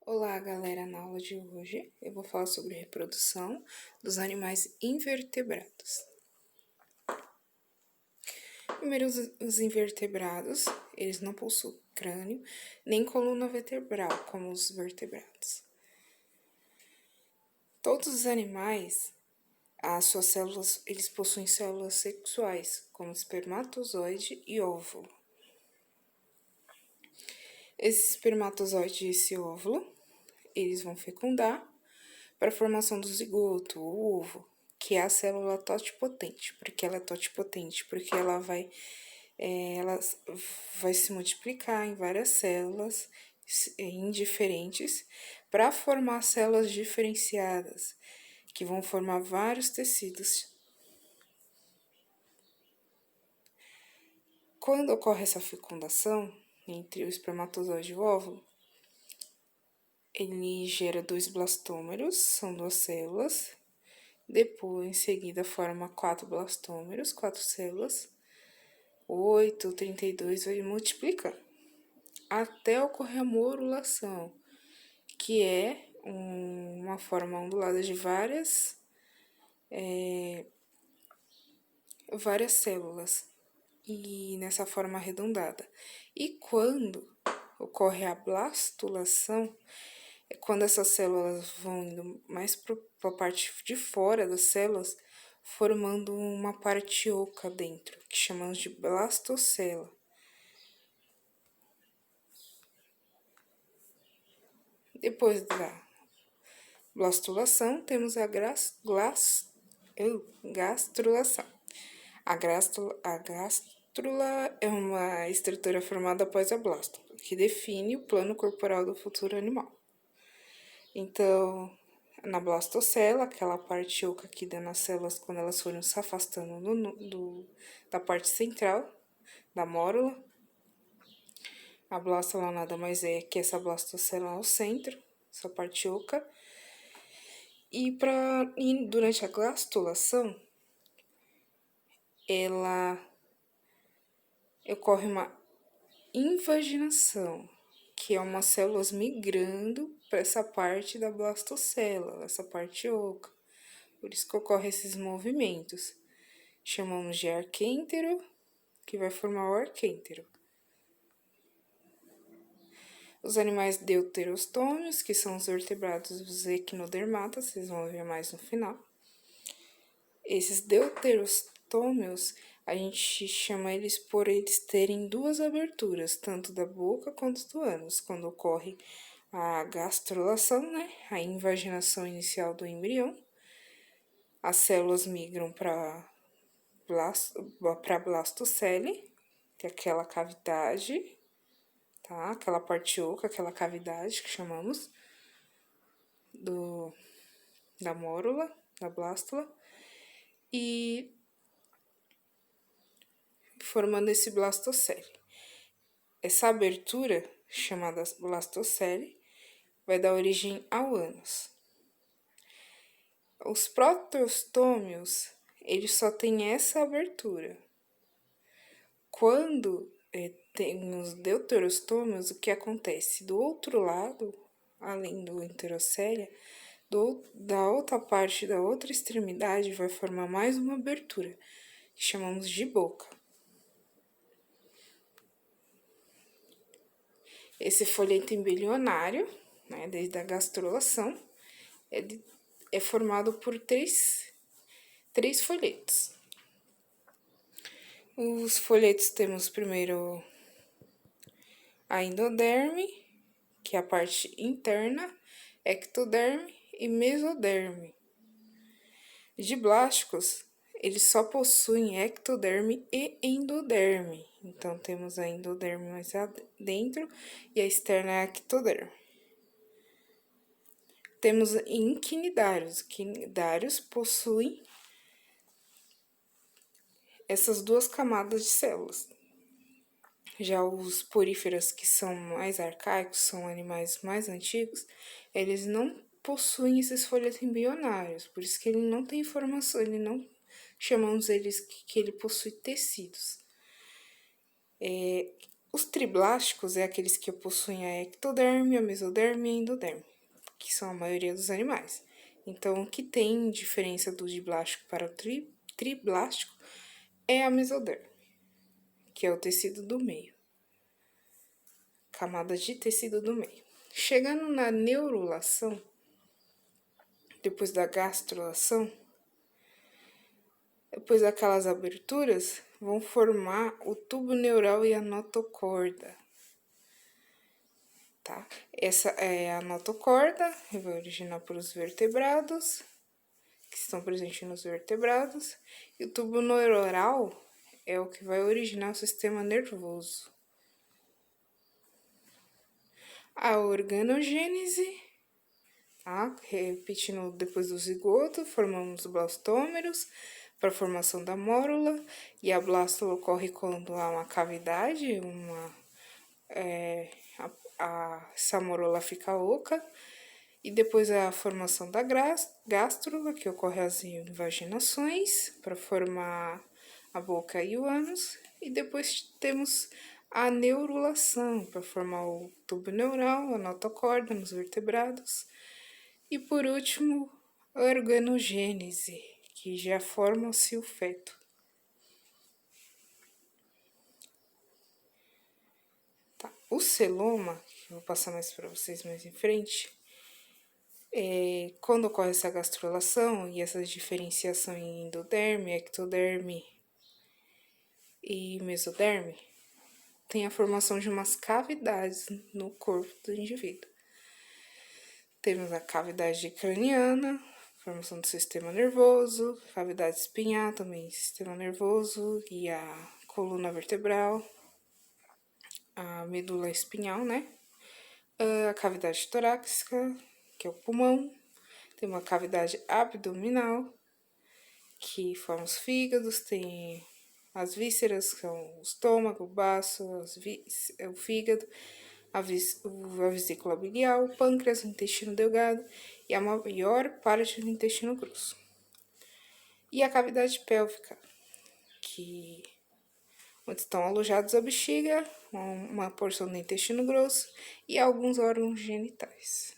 Olá, galera! Na aula de hoje eu vou falar sobre reprodução dos animais invertebrados. Primeiro, os invertebrados, eles não possuem crânio nem coluna vertebral, como os vertebrados. Todos os animais, as suas células, eles possuem células sexuais, como espermatozoide e óvulo. Esse espermatozoide e esse óvulo, eles vão fecundar para a formação do zigoto, o ovo, que é a célula totipotente. Por que ela é totipotente? Porque ela vai se multiplicar em várias células indiferentes para formar células diferenciadas, que vão formar vários tecidos. Quando ocorre essa fecundação entre o espermatozoide e o óvulo, ele gera 2 blastômeros, são 2 células. Depois, em seguida, forma 4 blastômeros, 4 células. 8, 32 vai multiplicando. Até ocorrer a morulação, que é uma forma ondulada de várias células. E nessa forma arredondada. E quando ocorre a blastulação, é quando essas células vão indo mais para a parte de fora das células, formando uma parte oca dentro, que chamamos de blastocela. Depois da blastulação, temos a gastrulação. A gástrula é uma estrutura formada após a blástula, que define o plano corporal do futuro animal. Então, na blastocela, aquela parte oca aqui das células, quando elas foram se afastando da parte central da mórula, a blástula nada mais é que essa blastocela ao centro, essa parte oca. E durante a gastrulação, ocorre uma invaginação, que é umas células migrando para essa parte da blastocela, essa parte oca. Por isso que ocorrem esses movimentos. Chamamos de arquêntero, que vai formar o arquêntero. Os animais deuterostômios, que são os vertebrados os equinodermatas, vocês vão ver mais no final. Esses deuterostômios, a gente chama eles por eles terem 2 aberturas, tanto da boca quanto do ânus, quando ocorre a gastrulação, né, a invaginação inicial do embrião. As células migram para blastocele, que é aquela cavidade, tá? Aquela parte oca, aquela cavidade que chamamos da mórula, da blástula, e formando esse blastocele. Essa abertura, chamada blastocele, vai dar origem ao ânus. Os protostômios, eles só têm essa abertura. Quando tem os deuterostômios, o que acontece? Do outro lado, além do enterocélia, da outra parte, da outra extremidade, vai formar mais uma abertura, que chamamos de boca. Esse folheto embrionário, né, desde a gastrulação, é formado por três folhetos. Os folhetos temos primeiro a endoderme, que é a parte interna, ectoderme e mesoderme. De blásticos, eles só possuem ectoderme e endoderme. Então, temos a endoderme mais dentro e a externa é a ectoderme. Temos inquinidários. Quinidários possuem essas 2 camadas de células. Já os poríferos, que são mais arcaicos, são animais mais antigos, eles não possuem esses folhetos embrionários, por isso que ele não tem formação, chamamos eles que ele possui tecidos. Os triblásticos é aqueles que possuem a ectoderme, a mesoderme e a endoderme, que são a maioria dos animais. Então, o que tem diferença do diblástico para o triblástico é a mesoderme, que é o tecido do meio, camada de tecido do meio. Chegando na neurulação, depois da gastrulação, depois daquelas aberturas, vão formar o tubo neural e a notocorda. Tá? Essa é a notocorda, que vai originar por os vertebrados, que estão presentes nos vertebrados, e o tubo neural é o que vai originar o sistema nervoso. A organogênese, tá? Repetindo depois do zigoto, formamos os blastômeros para a formação da mórula, e a blástula ocorre quando há uma cavidade, essa mórula fica oca, e depois a formação da gástrula, que ocorre as invaginações para formar a boca e o ânus, e depois temos a neurulação para formar o tubo neural, a notocorda nos vertebrados, e por último, a organogênese, que já forma-se o feto. Tá. O celoma, que eu vou passar mais para vocês mais em frente, quando ocorre essa gastrulação e essa diferenciação em endoderme, ectoderme e mesoderme, tem a formação de umas cavidades no corpo do indivíduo. Temos a cavidade craniana, formação do sistema nervoso, cavidade espinhal também, sistema nervoso e a coluna vertebral, a medula espinhal, né? A cavidade torácica, que é o pulmão, tem uma cavidade abdominal, que forma os fígados, tem as vísceras, que são o estômago, o baço, o fígado, a vesícula biliar, o pâncreas, o intestino delgado e a maior parte do intestino grosso. E a cavidade pélvica, que onde estão alojados a bexiga, uma porção do intestino grosso e alguns órgãos genitais.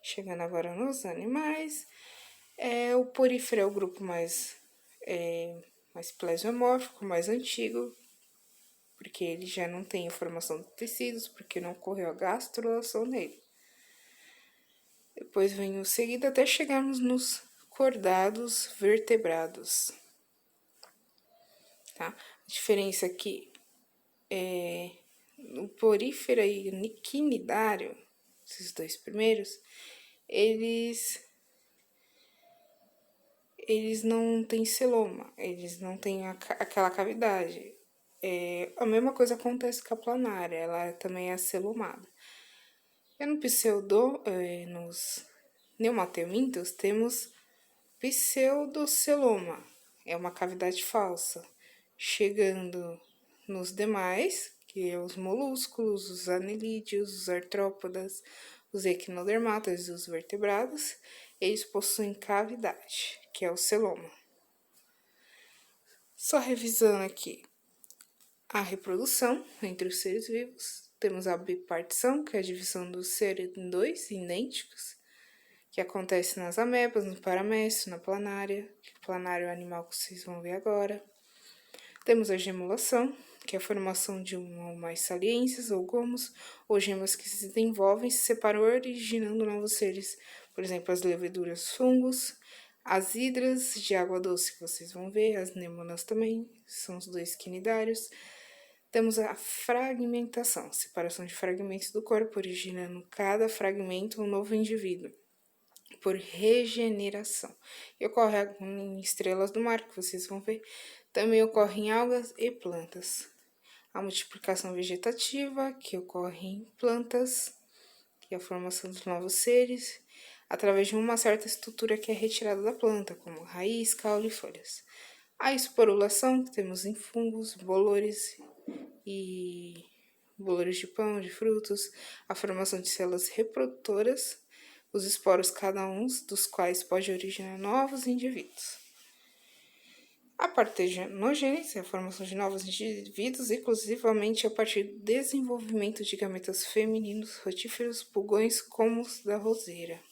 Chegando agora nos animais, o porífero é o grupo mais plesiomórfico, mais antigo, porque ele já não tem a formação de tecidos, porque não ocorreu a gastrulação nele. Depois vem o seguido até chegarmos nos cordados vertebrados. Tá? A diferença aqui é o porífero e o quinidário, esses dois primeiros, eles não têm celoma, eles não têm aquela cavidade. A mesma coisa acontece com a planária, ela também é celomada. E nos neumatelmintos temos pseudoceloma, é uma cavidade falsa. Chegando nos demais, que é os molúsculos, os anelídeos, os artrópodas, os equinodermatas e os vertebrados, eles possuem cavidade, que é o celoma. Só revisando aqui a reprodução entre os seres vivos, temos a bipartição, que é a divisão do ser em dois idênticos, que acontece nas amebas, no paramécio, na planária, que planário é o animal que vocês vão ver agora. Temos a gemulação, que é a formação de uma ou mais saliências ou gomos, ou gemas que se desenvolvem e se separam, originando novos seres, por exemplo, as leveduras fungos, as hidras de água doce, que vocês vão ver, as nêmonas também, são os dois quinidários. Temos a fragmentação, separação de fragmentos do corpo, originando cada fragmento um novo indivíduo, por regeneração. E ocorre em estrelas do mar, que vocês vão ver. Também ocorre em algas e plantas. A multiplicação vegetativa, que ocorre em plantas, que é a formação dos novos seres, através de uma certa estrutura que é retirada da planta, como raiz, caule e folhas. A esporulação, que temos em fungos, bolores de pão, de frutos, a formação de células reprodutoras, os esporos, cada um dos quais pode originar novos indivíduos. A partenogênese é a formação de novos indivíduos, exclusivamente a partir do desenvolvimento de gametas femininos, rotíferos, pulgões, como os da roseira.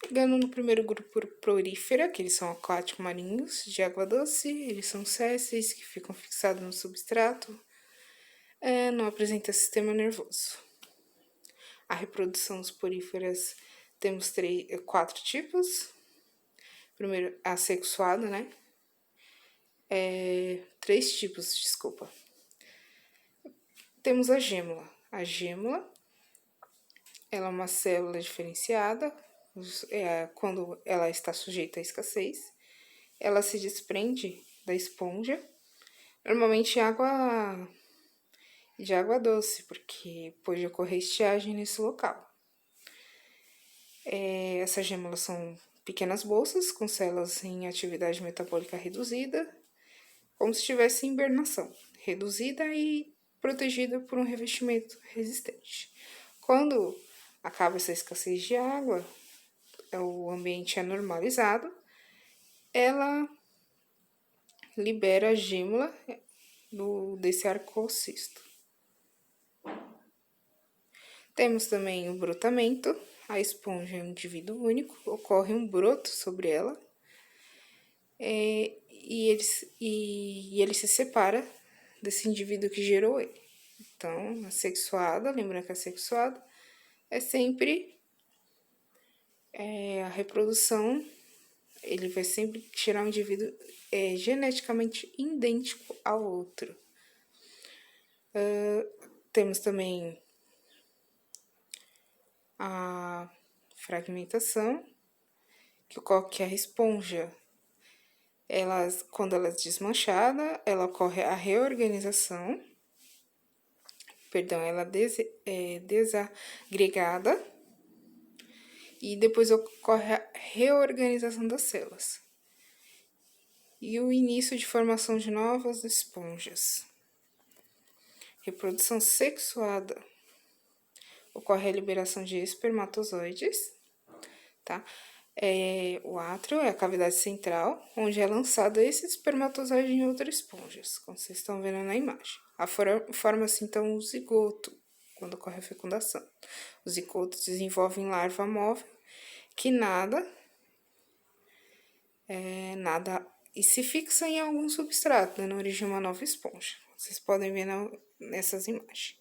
Chegando no primeiro grupo porífera, que eles são aquáticos marinhos de água doce, eles são sésseis, que ficam fixados no substrato, não apresenta sistema nervoso. A reprodução dos poríferas temos 4 tipos. Primeiro, assexuada, né? 3 tipos, desculpa. Temos a gêmula. A gêmula, ela é uma célula diferenciada, quando ela está sujeita à escassez. Ela se desprende da esponja, normalmente de água doce, porque pode ocorrer estiagem nesse local. Essas gêmulas são pequenas bolsas com células em atividade metabólica reduzida, como se estivesse em hibernação, reduzida e protegida por um revestimento resistente. Quando acaba essa escassez de água, o ambiente é normalizado, ela libera a gêmula desse arcocisto. Temos também o brotamento. A esponja é um indivíduo único, ocorre um broto sobre ela, e ele se separa desse indivíduo que gerou ele. Então, a sexuada, lembrando que a sexuada é sempre a reprodução, ele vai sempre gerar um indivíduo geneticamente idêntico ao outro. Temos também a fragmentação, que ocorre que a esponja, quando ela é desmanchada, ela ocorre a reorganização, ela é desagregada, e depois ocorre a reorganização das células e o início de formação de novas esponjas. Reprodução sexuada. Ocorre a liberação de espermatozoides, tá? O átrio é a cavidade central, onde é lançado esse espermatozoide em outras esponjas, como vocês estão vendo na imagem. Forma-se, então, o zigoto, quando ocorre a fecundação. O zigoto desenvolve em larva móvel, que nada e se fixa em algum substrato, dando origem a uma nova esponja. Vocês podem ver nessas imagens.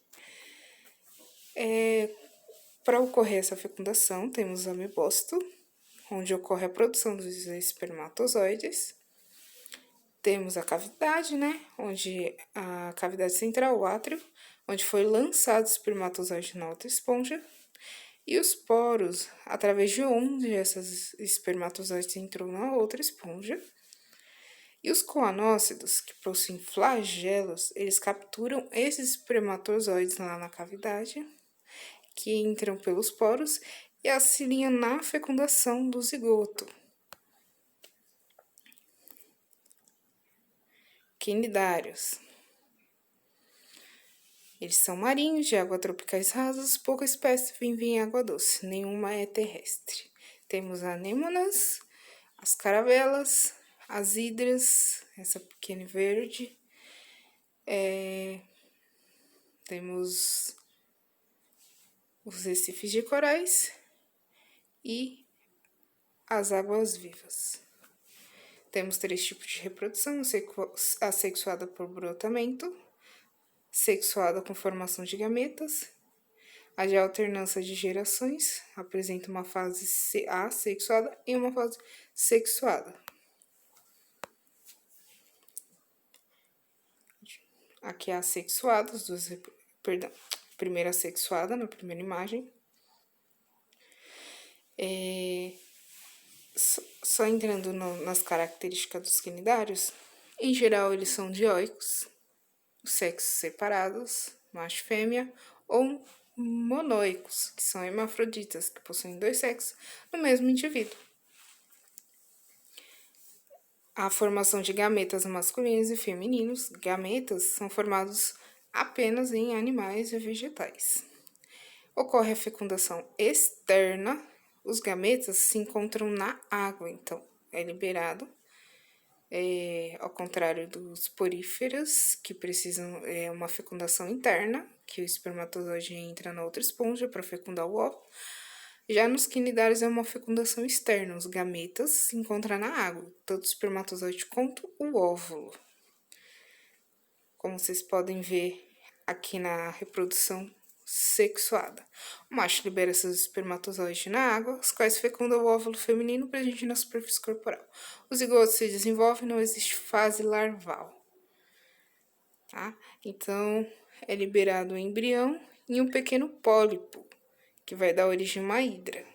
Para ocorrer essa fecundação, temos o amebócito, onde ocorre a produção dos espermatozoides. Temos a cavidade, né? Onde a cavidade central, o átrio, onde foi lançado o espermatozoide na outra esponja. E os poros, através de onde essas espermatozoides entrou na outra esponja. E os coanócitos, que possuem flagelos, eles capturam esses espermatozoides lá na cavidade, que entram pelos poros e auxiliam na fecundação do zigoto. Quinidários. Eles são marinhos, de água tropicais rasas, poucas espécies vivem em água doce, nenhuma é terrestre. Temos anêmonas, as caravelas, as hidras, essa pequena verde. Temos os recifes de corais e as águas vivas. Temos 3 tipos de reprodução: assexuada por brotamento, sexuada com formação de gametas. A de alternância de gerações apresenta uma fase assexuada e uma fase sexuada. Aqui é assexuada, primeira assexuada na primeira imagem. Só entrando nas características dos quinidários, em geral eles são dioicos, sexos separados, macho e fêmea, ou monoicos, que são hermafroditas, que possuem 2 sexos no mesmo indivíduo. A formação de gametas masculinos e femininos. Gametas são formados apenas em animais e vegetais. Ocorre a fecundação externa. Os gametas se encontram na água, então é liberado ao contrário dos poríferos, que precisam uma fecundação interna, que o espermatozoide entra na outra esponja para fecundar o óvulo. Já nos quinidários é uma fecundação externa, os gametas se encontram na água, tanto o espermatozoide quanto o óvulo. Como vocês podem ver aqui na reprodução sexuada. O macho libera seus espermatozoides na água, os quais fecundam o óvulo feminino presente na superfície corporal. O zigoto se desenvolve, não existe fase larval. Tá? Então, é liberado o embrião e um pequeno pólipo, que vai dar origem a uma hidra.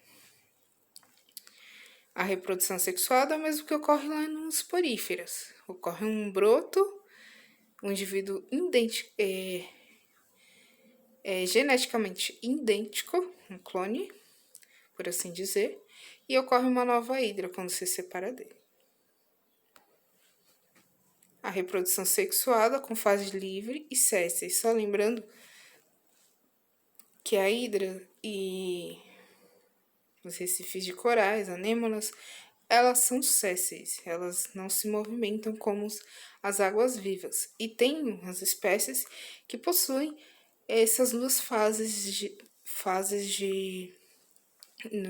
A reprodução sexuada é o mesmo que ocorre lá nos poríferos. Ocorre um broto, um indivíduo geneticamente idêntico, um clone, por assim dizer, e ocorre uma nova hidra quando se separa dele. A reprodução sexuada com fase livre e sésseis. Só lembrando que a hidra e os recifes de corais, anêmonas, elas são sésseis, elas não se movimentam como as águas vivas. E tem as espécies que possuem essas duas fases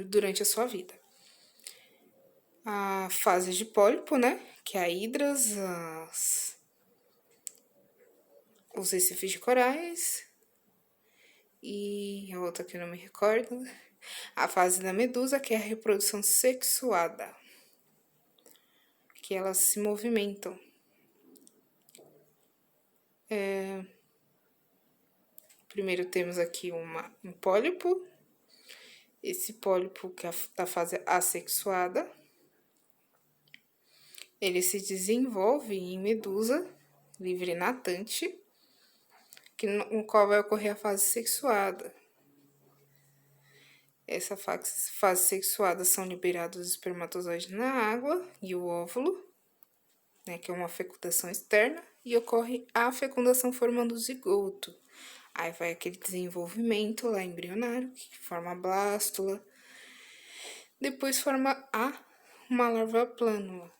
durante a sua vida. A fase de pólipo, né, que é a hidras, os recifes de corais e a outra que eu não me recordo. A fase da medusa, que é a reprodução sexuada, que elas se movimentam. Primeiro temos aqui um pólipo, esse pólipo que é da fase assexuada, ele se desenvolve em medusa livre natante, no qual vai ocorrer a fase sexuada. Essa fase sexuada são liberados os espermatozoides na água e o óvulo, né, que é uma fecundação externa, e ocorre a fecundação formando o zigoto. Aí vai aquele desenvolvimento lá embrionário, que forma a blástula. Depois forma uma larva plânula,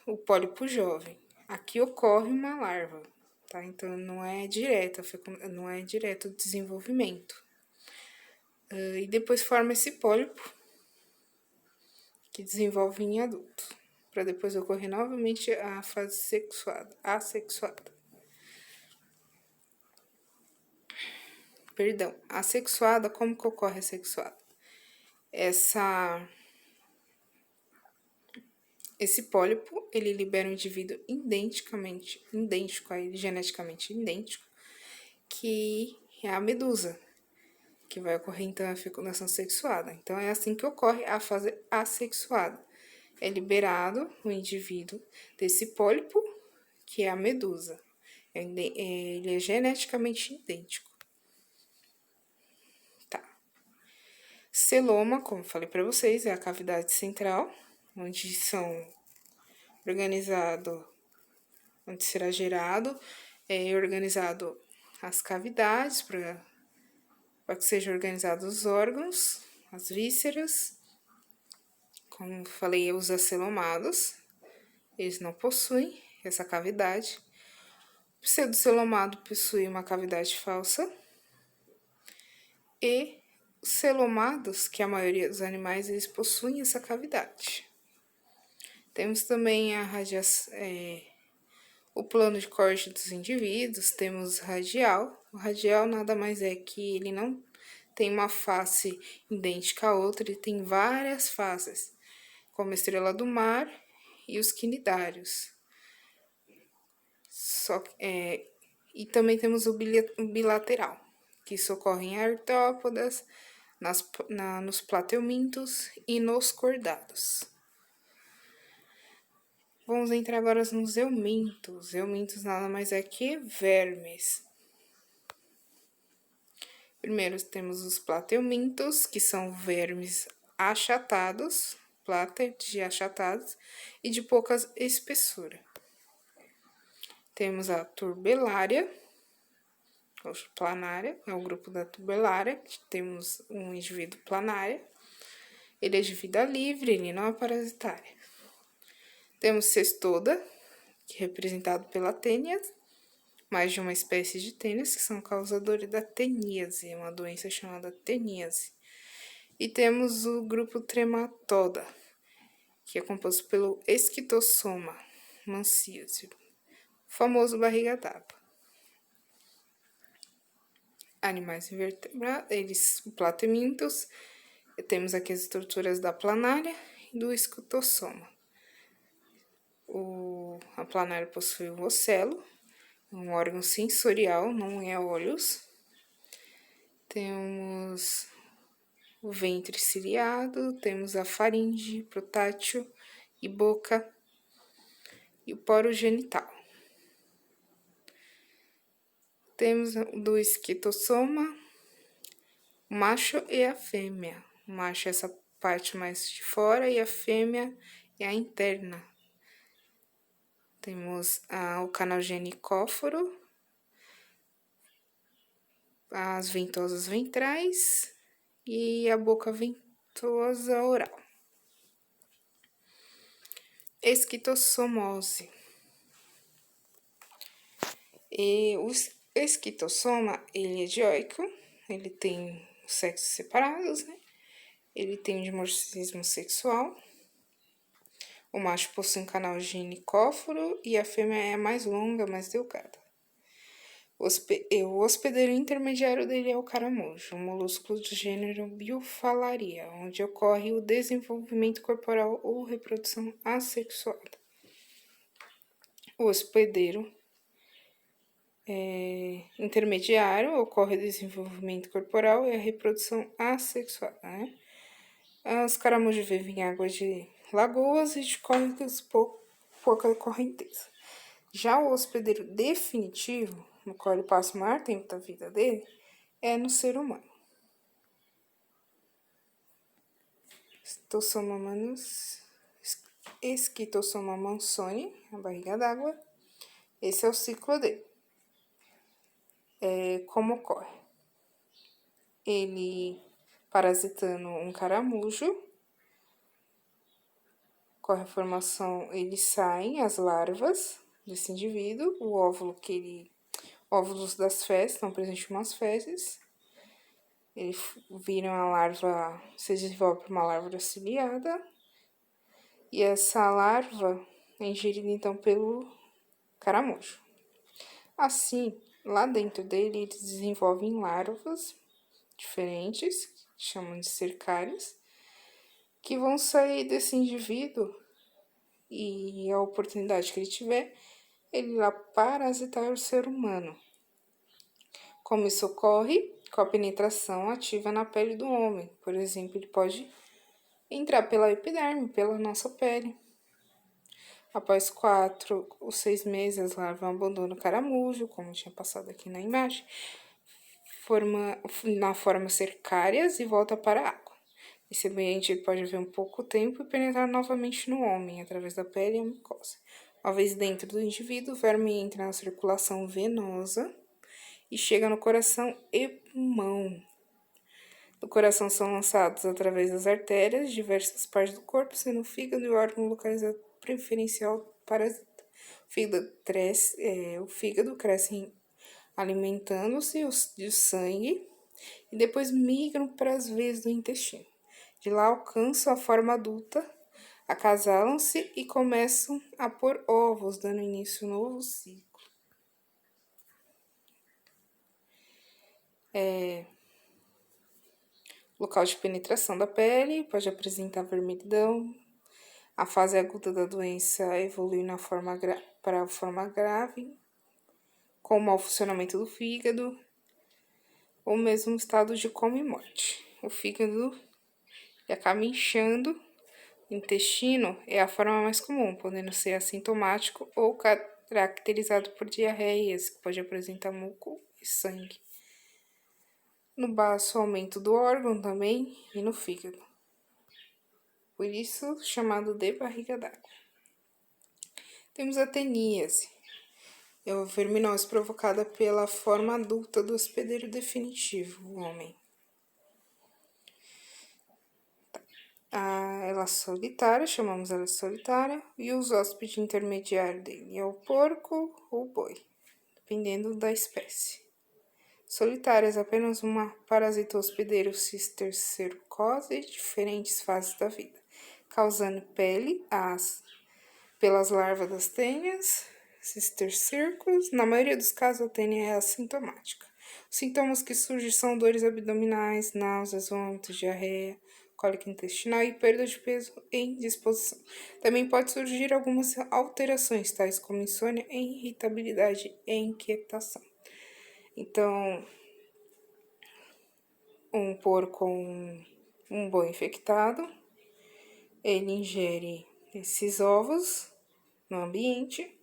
o pólipo jovem. Aqui ocorre uma larva, tá? Então, não é direto o desenvolvimento. E depois forma esse pólipo, que desenvolve em adulto, para depois ocorrer novamente a fase assexuada. Perdão, assexuada, como que ocorre a sexuada? Esse pólipo, ele libera um indivíduo idêntico a ele, geneticamente idêntico, que é a medusa, que vai ocorrer, então, a fecundação sexuada. Então, é assim que ocorre a fase assexuada. É liberado o indivíduo desse pólipo, que é a medusa. Ele é geneticamente idêntico. Tá. Celoma, como falei para vocês, é a cavidade central, onde será gerado, organizado as cavidades para que sejam organizados os órgãos, as vísceras. Como falei, os acelomados, eles não possuem essa cavidade. O pseudocelomado possui uma cavidade falsa. E os celomados, que a maioria dos animais, eles possuem essa cavidade. Temos também o plano de corte dos indivíduos, temos radial. O radial nada mais é que ele não tem uma face idêntica a outra, ele tem várias faces, como a estrela do mar e os quinidários. E também temos o bilateral, que isso ocorre em artrópodas, nos plateumintos e nos cordados. Vamos entrar agora nos eumintos. Eumintos nada mais é que vermes. Primeiro temos os plateumintos, que são vermes achatados, pláteos achatados e de pouca espessura. Temos a turbelária, ou planária, é o grupo da turbelária, temos um indivíduo planária. Ele é de vida livre, ele não é parasitária. Temos cestoda, que é representado pela tênia, mais de uma espécie de tênis, que são causadores da teníase, uma doença chamada teníase. E temos o grupo Trematoda, que é composto pelo Esquistossoma manciose, famoso barriga d'água. Animais invertebrados, eles platemintos, temos aqui as estruturas da planária e do esquistossoma. A planária possui o ocelo, um órgão sensorial, não é olhos. Temos o ventre ciliado, temos a faringe, protátil e boca, e o poro genital. Temos do esquistossoma, o macho e a fêmea. O macho é essa parte mais de fora e a fêmea é a interna. Temos o canal genicóforo, as ventosas ventrais e a boca ventosa oral. Esquistossomose. E o esquistossoma, ele é dioico, ele tem sexos separados, né? Ele tem dimorfismo sexual. O macho possui um canal ginicóforo e a fêmea é mais longa, mais delgada. O hospedeiro intermediário dele é o caramujo, um molusco do gênero Biofalaria, onde ocorre o desenvolvimento corporal ou reprodução assexuada. O hospedeiro intermediário ocorre o desenvolvimento corporal e a reprodução assexuada, né? Os caramujos vivem em águas de lagoas e de córregos pouca correnteza. Já o hospedeiro definitivo, no qual ele passa o maior tempo da vida dele, é no ser humano. Esquistossoma mansoni, a barriga d'água. Esse é o ciclo dele. Como ocorre? Ele, parasitando um caramujo, ocorre a formação, eles saem as larvas desse indivíduo, óvulos das fezes, estão presentes umas fezes, ele vira uma larva, se desenvolve para uma larva ciliada, e essa larva é ingerida então pelo caramujo. Assim, lá dentro dele, eles desenvolvem larvas diferentes, que chamam de cercárias, que vão sair desse indivíduo e a oportunidade que ele tiver, ele irá parasitar o ser humano. Como isso ocorre? Com a penetração ativa na pele do homem. Por exemplo, ele pode entrar pela epiderme, pela nossa pele. Após 4 ou 6 meses, as larvas abandonam o caramujo, como tinha passado aqui na imagem, na forma cercárias e volta para a água. Esse ambiente pode viver um pouco tempo e penetrar novamente no homem, através da pele e a mucosa. Uma vez dentro do indivíduo, o verme entra na circulação venosa e chega no coração e pulmão. Do coração são lançados através das artérias diversas partes do corpo, sendo o fígado e o órgão localizado preferencial parasita. O fígado cresce alimentando-se de sangue e depois migram para as veias do intestino. De lá alcançam a forma adulta, acasalam-se e começam a pôr ovos, dando início a um novo ciclo. Local de penetração da pele, pode apresentar vermelhidão. A fase aguda da doença evolui para a forma grave, com o mau funcionamento do fígado, ou mesmo estado de coma e morte. O fígado acaba inchando, o intestino é a forma mais comum, podendo ser assintomático ou caracterizado por diarreias, que pode apresentar muco e sangue. No baço, aumento do órgão também e no fígado. Por isso, chamado de barriga d'água. Temos a teníase. É a verminose provocada pela forma adulta do hospedeiro definitivo, o homem. Ela a solitária, chamamos ela de solitária, e os hóspedes intermediários dele é o porco ou o boi, dependendo da espécie. Solitárias, apenas uma parasita hospedeiro cistercercose em diferentes fases da vida, causando pele, pelas larvas das tênias, cistercercos. Na maioria dos casos, a tênia é assintomática. Os sintomas que surgem são dores abdominais, náuseas, vômitos, diarreia, cólica intestinal e perda de peso e indisposição. Também pode surgir algumas alterações, tais como insônia, irritabilidade e inquietação. Então, um porco com um boi infectado, ele ingere esses ovos no ambiente.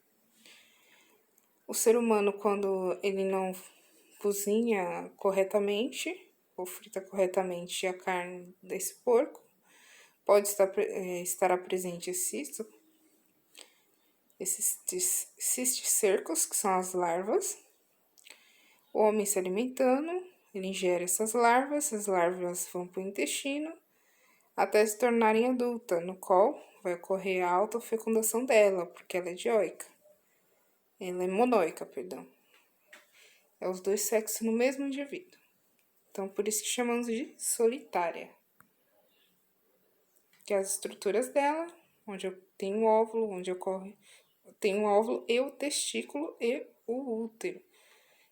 O ser humano, quando ele não cozinha corretamente ou frita corretamente a carne desse porco, pode estar presente esses cisticercos, que são as larvas. O homem se alimentando, ele ingere essas larvas vão para o intestino até se tornarem adulta, no qual vai ocorrer a autofecundação dela, porque ela é dioica. Ela é monóica, perdão. É os dois sexos no mesmo indivíduo. Então, por isso que chamamos de solitária. Que é as estruturas dela, onde eu tenho o óvulo, onde ocorre... Tem o óvulo e o testículo e o útero.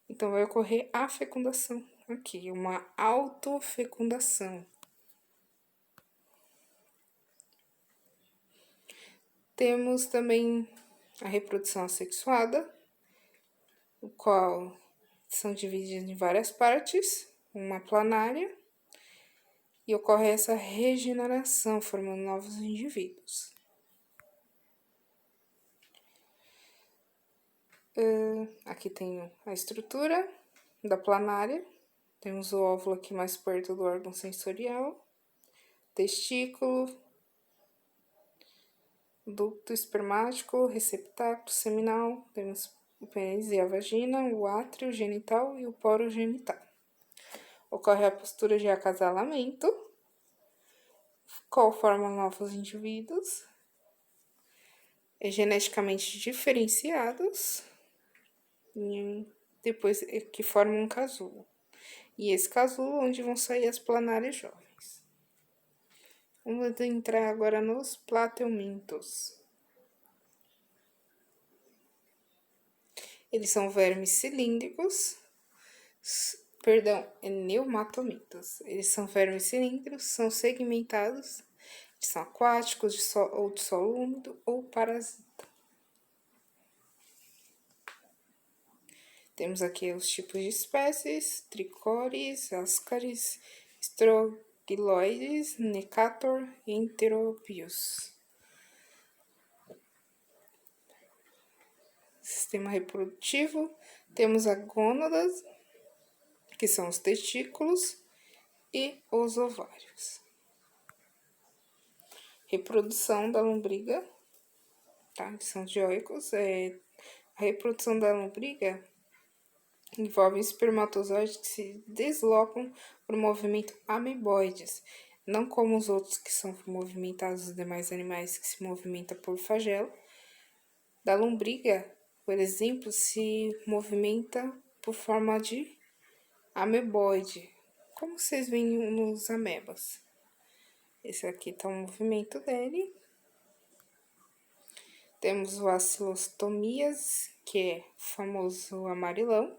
Então, vai ocorrer a fecundação aqui, uma autofecundação. Temos também a reprodução assexuada, o qual são divididas em várias partes, uma planária, e ocorre essa regeneração, formando novos indivíduos. Aqui tem a estrutura da planária, temos o óvulo aqui mais perto do órgão sensorial, testículo, ducto espermático, receptáculo seminal, temos o pênis e a vagina, o átrio genital e o poro genital. Ocorre a postura de acasalamento, qual forma novos indivíduos, geneticamente diferenciados, e depois que formam um casulo. E esse casulo onde vão sair as planárias jovens. Vamos entrar agora nos plateumintos. Eles são vermes cilíndricos, neumatomintos. Eles são vermes cilíndricos, são segmentados, são aquáticos, ou de solo úmido, ou parasita. Temos aqui os tipos de espécies: Trichoris, Ascaris, Strogiloides, Necator e Enteropius. Sistema reprodutivo, temos a gônadas, que são os testículos, e os ovários. Reprodução da lombriga, tá? Que são dioicos. A reprodução da lombriga envolve espermatozoides que se deslocam por movimento ameboides, não como os outros que são movimentados, os demais animais que se movimentam por flagelo. Da lombriga, por exemplo, se movimenta por forma de ameboide, como vocês veem nos amebas. Esse aqui tá o movimento dele. Temos o acilostomias, que é o famoso amarelão.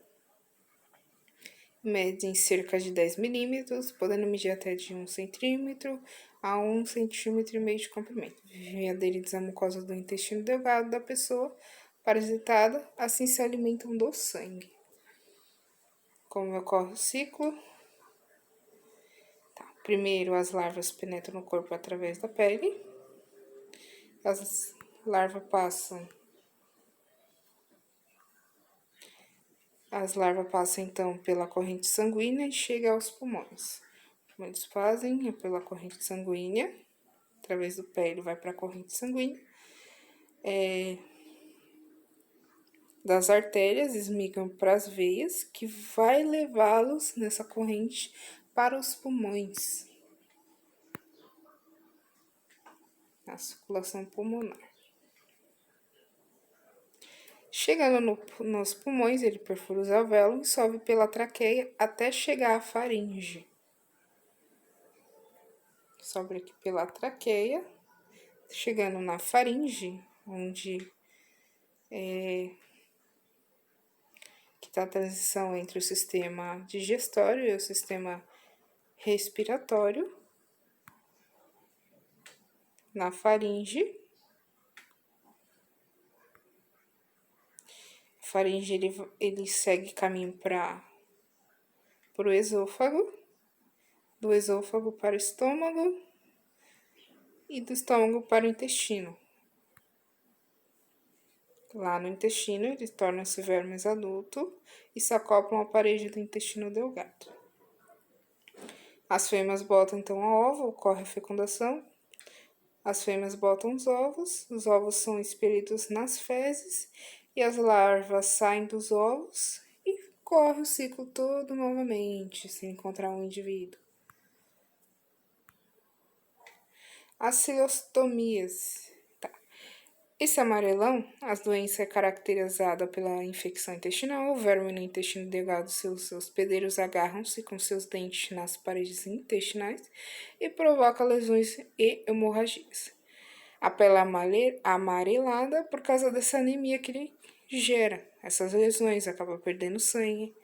Medem cerca de 10 milímetros, podendo medir até de 1 centímetro a 1,5 centímetros de comprimento. Vivem aderidos à mucosa do intestino delgado da pessoa parasitada, assim se alimentam do sangue. Como ocorre o ciclo? Tá. Primeiro, as larvas penetram no corpo através da pele. As larvas passam então pela corrente sanguínea e chegam aos pulmões. Como eles fazem? É pela corrente sanguínea, através do pele vai para a corrente sanguínea. Das artérias migram para as veias, que vai levá-los nessa corrente para os pulmões. a circulação pulmonar. Chegando nos pulmões, ele perfura os alvéolos e sobe pela traqueia até chegar à faringe. Sobe aqui pela traqueia, chegando na faringe, onde que está a transição entre o sistema digestório e o sistema respiratório. Na faringe. A faringe, ele segue caminho para o esôfago, do esôfago para o estômago e do estômago para o intestino. Lá no intestino, ele torna-se vermes adulto e se acoplam à parede do intestino delgado. As fêmeas botam então a ovo, ocorre a fecundação. As fêmeas botam os ovos são expelidos nas fezes e as larvas saem dos ovos e corre o ciclo todo novamente, sem encontrar um indivíduo. As cilostomias. Esse amarelão, as doenças é caracterizada pela infecção intestinal. O verme no intestino delgado, seus hospedeiros agarram-se com seus dentes nas paredes intestinais e provoca lesões e hemorragias. A pele amarelada por causa dessa anemia que ele gera. Essas lesões acaba perdendo sangue.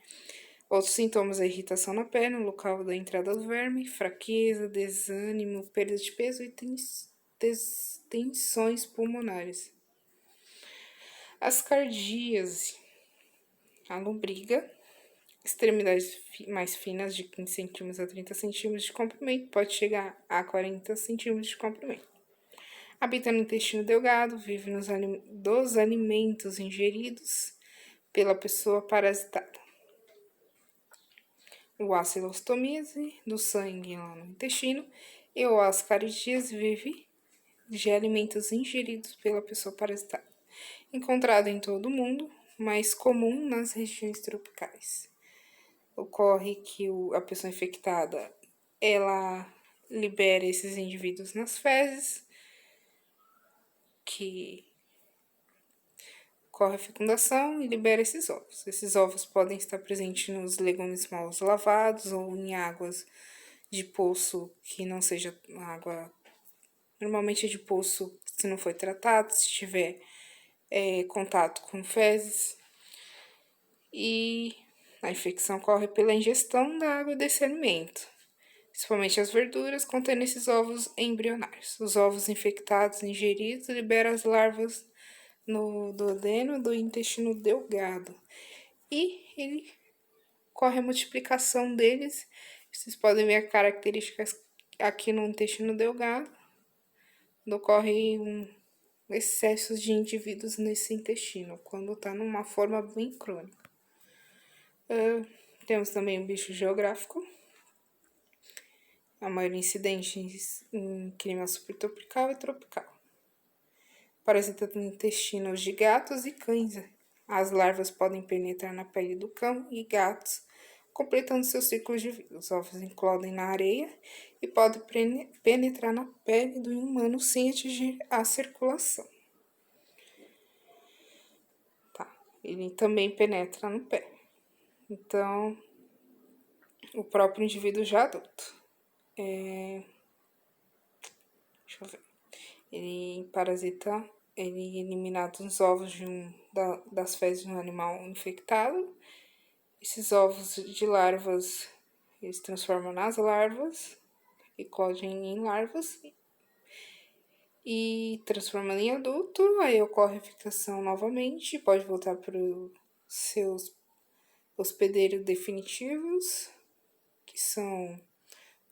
Outros sintomas: a irritação na pele, no local da entrada do verme, fraqueza, desânimo, perda de peso e tensões pulmonares. As cardíase, a lombriga, extremidades mais finas de 15 cm a 30 cm de comprimento, pode chegar a 40 cm de comprimento. Habita no intestino delgado, vive dos alimentos ingeridos pela pessoa parasitada. O acilostomiase, do sangue lá no intestino, e o ascaridíase vive de alimentos ingeridos pela pessoa parasitada. Encontrado em todo o mundo, mais comum nas regiões tropicais. Ocorre que a pessoa infectada, ela libera esses indivíduos nas fezes, que ocorre a fecundação e libera esses ovos. Esses ovos podem estar presentes nos legumes mal lavados ou em águas de poço que não seja água, normalmente é de poço se não foi tratado, se tiver contato com fezes. E a infecção ocorre pela ingestão da água desse alimento, principalmente as verduras contendo esses ovos embrionários. Os ovos infectados ingeridos liberam as larvas no duodeno do intestino delgado. E ele ocorre a multiplicação deles. Vocês podem ver as características aqui no intestino delgado. Ocorre excesso de indivíduos nesse intestino, quando está numa forma bem crônica. Temos também o bicho geográfico. A maioria incidente em clima subtropical e tropical. Parasita no intestino de gatos e cães. As larvas podem penetrar na pele do cão e gatos, completando seu ciclo de vida. Os ovos eclodem na areia e podem penetrar na pele do humano sem atingir a circulação. Ele também penetra no pé. Então, o próprio indivíduo já adulto. Deixa eu ver. Ele parasita, ele elimina os ovos das fezes de um animal infectado. Esses ovos de larvas, eles transformam nas larvas, eclodem em larvas e transformando em adulto. Aí ocorre a fecundação novamente, pode voltar para os seus hospedeiros definitivos, que são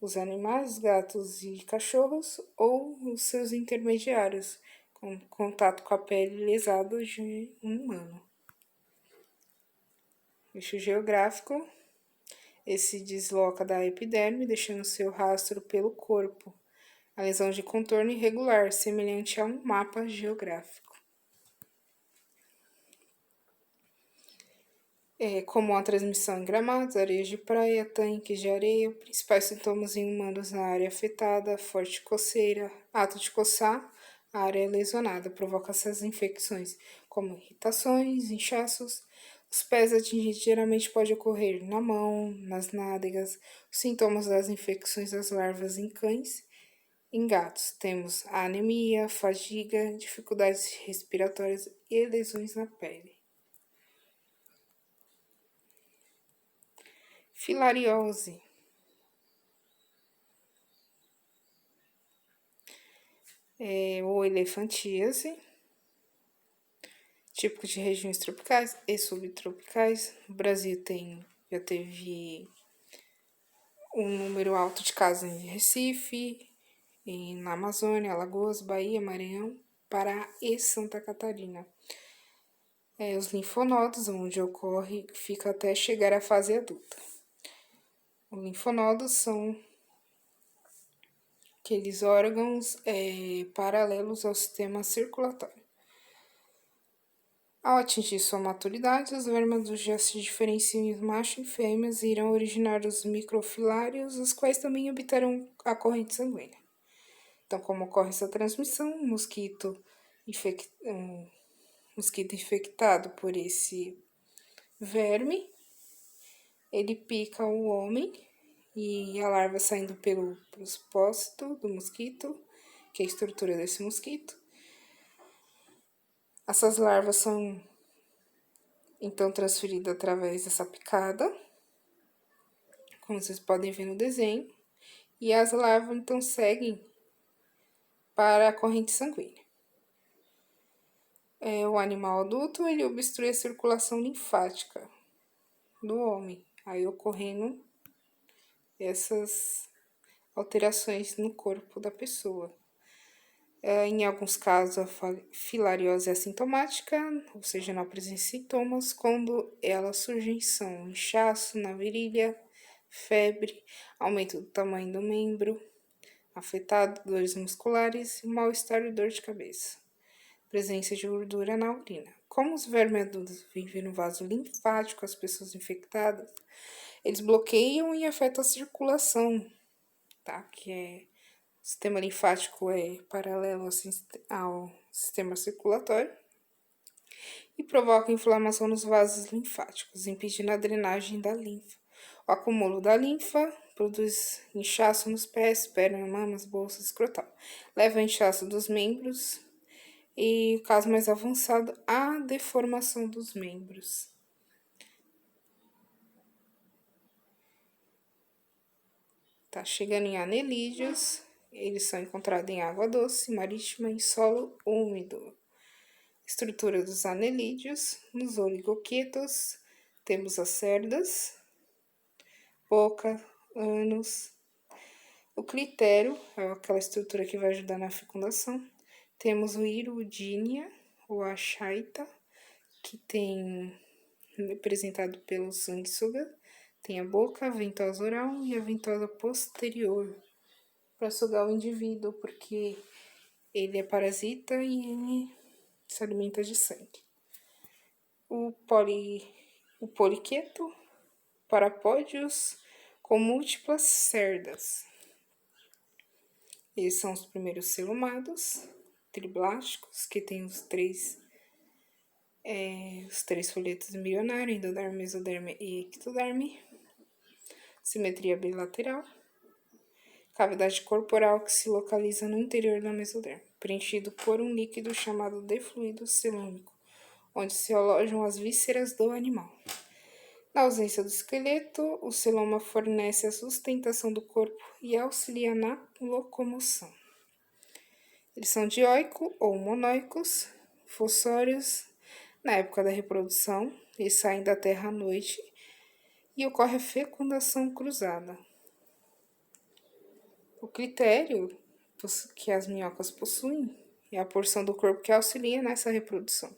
os animais, gatos e cachorros, ou os seus intermediários, com contato com a pele lesada de um humano. Bicho geográfico, esse desloca da epiderme, deixando seu rastro pelo corpo. A lesão de contorno irregular, semelhante a um mapa geográfico. Como a transmissão em gramados, areias de praia, tanques de areia. Principais sintomas em humanos na área afetada: forte coceira, ato de coçar, a área lesionada. Provoca essas infecções, como irritações, inchaços. Os pés atingidos geralmente pode ocorrer na mão, nas nádegas. Os sintomas das infecções das larvas em cães. Em gatos, temos a anemia, fadiga, dificuldades respiratórias e lesões na pele. Filariose. Ou elefantíase, típico de regiões tropicais e subtropicais. O Brasil já teve um número alto de casos em Recife, na Amazônia, Alagoas, Bahia, Maranhão, Pará e Santa Catarina. Os linfonodos, onde ocorre, fica até chegar à fase adulta. Os linfonodos são aqueles órgãos paralelos ao sistema circulatório. Ao atingir sua maturidade, os vermes já se diferenciam em machos e fêmeas e irão originar os microfilários, os quais também habitarão a corrente sanguínea. Então, como ocorre essa transmissão, um mosquito infectado por esse verme, ele pica o homem e a larva saindo pelo propósito do mosquito, que é a estrutura desse mosquito. Essas larvas são então transferidas através dessa picada, como vocês podem ver no desenho, e as larvas então seguem para a corrente sanguínea. O animal adulto ele obstrui a circulação linfática do homem, aí ocorrendo essas alterações no corpo da pessoa. Em alguns casos, a filariose é assintomática, ou seja, não apresenta sintomas. Quando elas surgem, são inchaço na virilha, febre, aumento do tamanho do membro afetado, dores musculares, mal-estar e dor de cabeça. Presença de gordura na urina. Como os vermes adultos vivem no vaso linfático, as pessoas infectadas, eles bloqueiam e afetam a circulação, tá? O sistema linfático é paralelo ao sistema circulatório e provoca inflamação nos vasos linfáticos, impedindo a drenagem da linfa. O acúmulo da linfa produz inchaço nos pés, pernas, mamas, bolsa escrotal. Leva ao inchaço dos membros e, o caso mais avançado, a deformação dos membros. Tá chegando em anelídeos. Eles são encontrados em água doce, marítima e solo úmido. Estrutura dos anelídeos. Nos oligoquetos, temos as cerdas, boca, ânus. O clitério é aquela estrutura que vai ajudar na fecundação. Temos o hirudínia, ou a chaita, que tem representado pelo sanguessuga. Tem a boca, a ventosa oral e a ventosa posterior, para sugar o indivíduo, porque ele é parasita e ele se alimenta de sangue. O poliqueto, parapódios com múltiplas cerdas. Eles são os primeiros celumados, triblásticos, que tem os três folhetos embrionários, endoderme, mesoderme e ectoderme. Simetria bilateral. Cavidade corporal que se localiza no interior da mesoderme, preenchido por um líquido chamado de fluido celâmico, onde se alojam as vísceras do animal. Na ausência do esqueleto, o celoma fornece a sustentação do corpo e auxilia na locomoção. Eles são dioico ou monoicos, fossórios. Na época da reprodução, eles saem da terra à noite e ocorre a fecundação cruzada. O clitério que as minhocas possuem é a porção do corpo que auxilia nessa reprodução.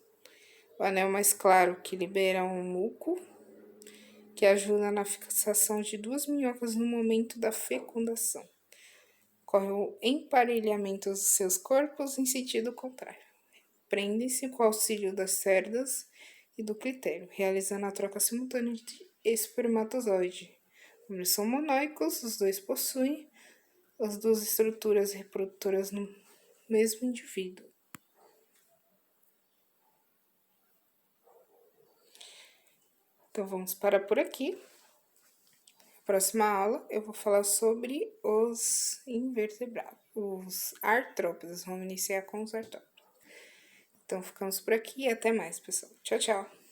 O anel mais claro que libera um muco que ajuda na fixação de duas minhocas no momento da fecundação. Ocorre o emparelhamento dos seus corpos em sentido contrário. Prendem-se com o auxílio das cerdas e do clitério, realizando a troca simultânea de espermatozoide. Como eles são monóicos, os dois possuem as duas estruturas reprodutoras no mesmo indivíduo. Então, vamos parar por aqui. Na próxima aula, eu vou falar sobre os invertebrados, os artrópodes. Vamos iniciar com os artrópodes. Então, ficamos por aqui e até mais, pessoal. Tchau, tchau!